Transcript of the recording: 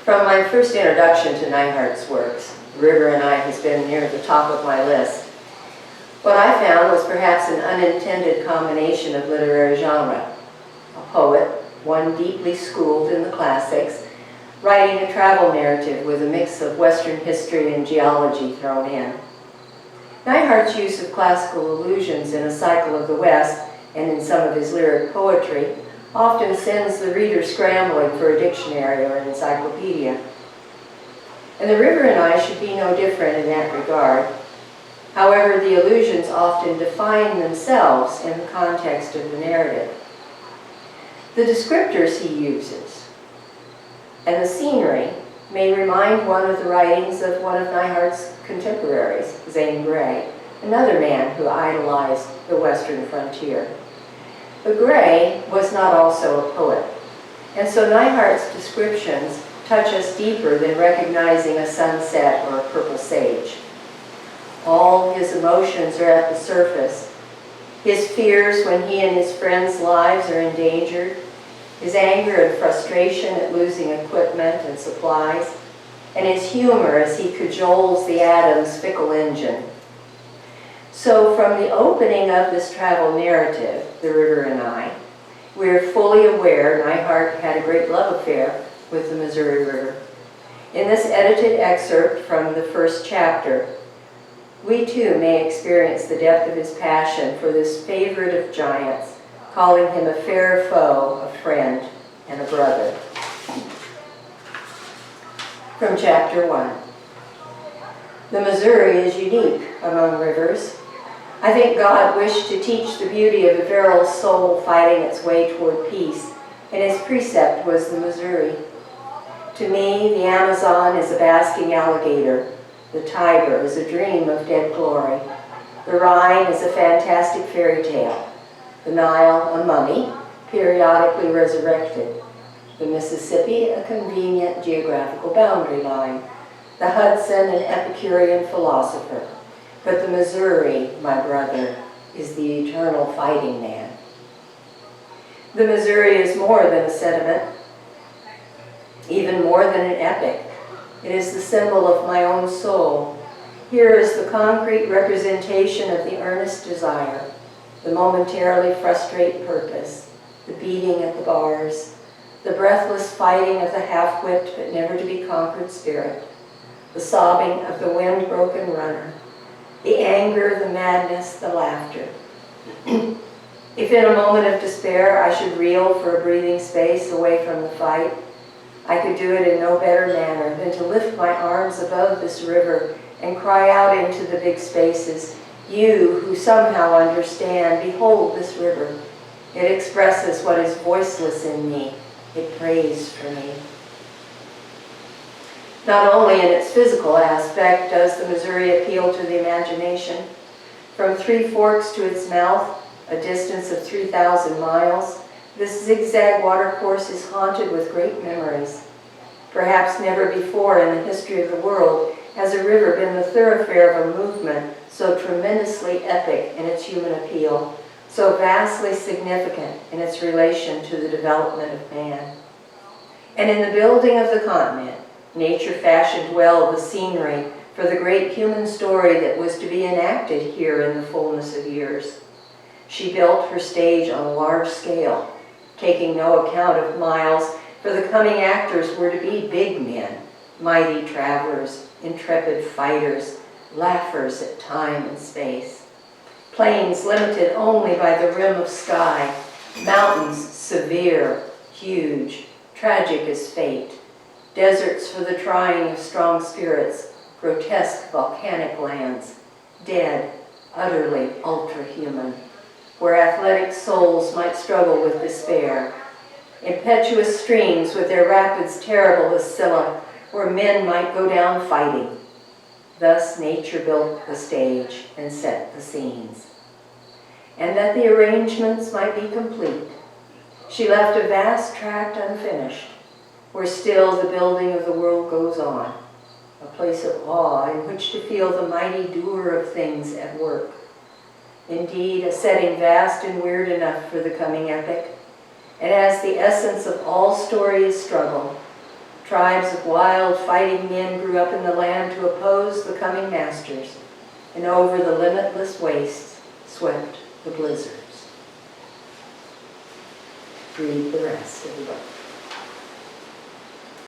From my first introduction to Neihart's works, River and I has been near the top of my list. What I found was perhaps an unintended combination of literary genre. A poet, one deeply schooled in the classics, writing a travel narrative with a mix of Western history and geology thrown in. Neihart's use of classical allusions in A Cycle of the West and in some of his lyric poetry often sends the reader scrambling for a dictionary or an encyclopedia. And The River and I should be no different in that regard. However, the allusions often define themselves in the context of the narrative. The descriptors he uses and the scenery may remind one of the writings of one of Neihart's contemporaries, Zane Grey, another man who idolized the Western frontier. But Grey was not also a poet, and so Neihart's descriptions touch us deeper than recognizing a sunset or a purple sage. All his emotions are at the surface. His fears when he and his friends' lives are endangered, his anger and frustration at losing equipment and supplies, and his humor as he cajoles the atom's fickle engine. So from the opening of this travel narrative, The River and I, we're fully aware Neihart had a great love affair with the Missouri River. In this edited excerpt from the first chapter, we too may experience the depth of his passion for this favorite of giants, calling him a fair foe, a friend, and a brother. From chapter 1. The Missouri is unique among rivers. I think God wished to teach the beauty of a virile soul fighting its way toward peace, and his precept was the Missouri. To me, the Amazon is a basking alligator. The Tiber is a dream of dead glory. The Rhine is a fantastic fairy tale. The Nile, a mummy, periodically resurrected. The Mississippi, a convenient geographical boundary line. The Hudson, an Epicurean philosopher. But the Missouri, my brother, is the eternal fighting man. The Missouri is more than a sediment, even more than an epic. It is the symbol of my own soul. Here is the concrete representation of the earnest desire, the momentarily frustrate purpose, the beating at the bars, the breathless fighting of the half-whipped but never to be conquered spirit, the sobbing of the wind-broken runner, the anger, the madness, the laughter. If in a moment of despair I should reel for a breathing space away from the fight, I could do it in no better manner than to lift my arms above this river and cry out into the big spaces, "You who somehow understand, behold this river. It expresses what is voiceless in me. It prays for me." Not only in its physical aspect does the Missouri appeal to the imagination. From Three Forks to its mouth, a distance of 3,000 miles, this zigzag watercourse is haunted with great memories. Perhaps never before in the history of the world has a river been the thoroughfare of a movement so tremendously epic in its human appeal, so vastly significant in its relation to the development of man. And in the building of the continent, nature fashioned well the scenery for the great human story that was to be enacted here in the fullness of years. She built her stage on a large scale, taking no account of miles, for the coming actors were to be big men, mighty travelers, intrepid fighters, laughers at time and space. Plains limited only by the rim of sky, mountains severe, huge, tragic as fate, deserts for the trying of strong spirits, grotesque volcanic lands, dead, utterly ultra-human, where athletic souls might struggle with despair, impetuous streams with their rapids terrible as Scylla, where men might go down fighting. Thus nature built the stage and set the scenes. And that the arrangements might be complete, she left a vast tract unfinished, where still the building of the world goes on, a place of awe in which to feel the mighty doer of things at work. Indeed, a setting vast and weird enough for the coming epic, and as the essence of all story is struggle, Tribes of wild fighting men grew up in the land to oppose the coming masters, and over the limitless wastes swept the blizzards. Read the rest of the book.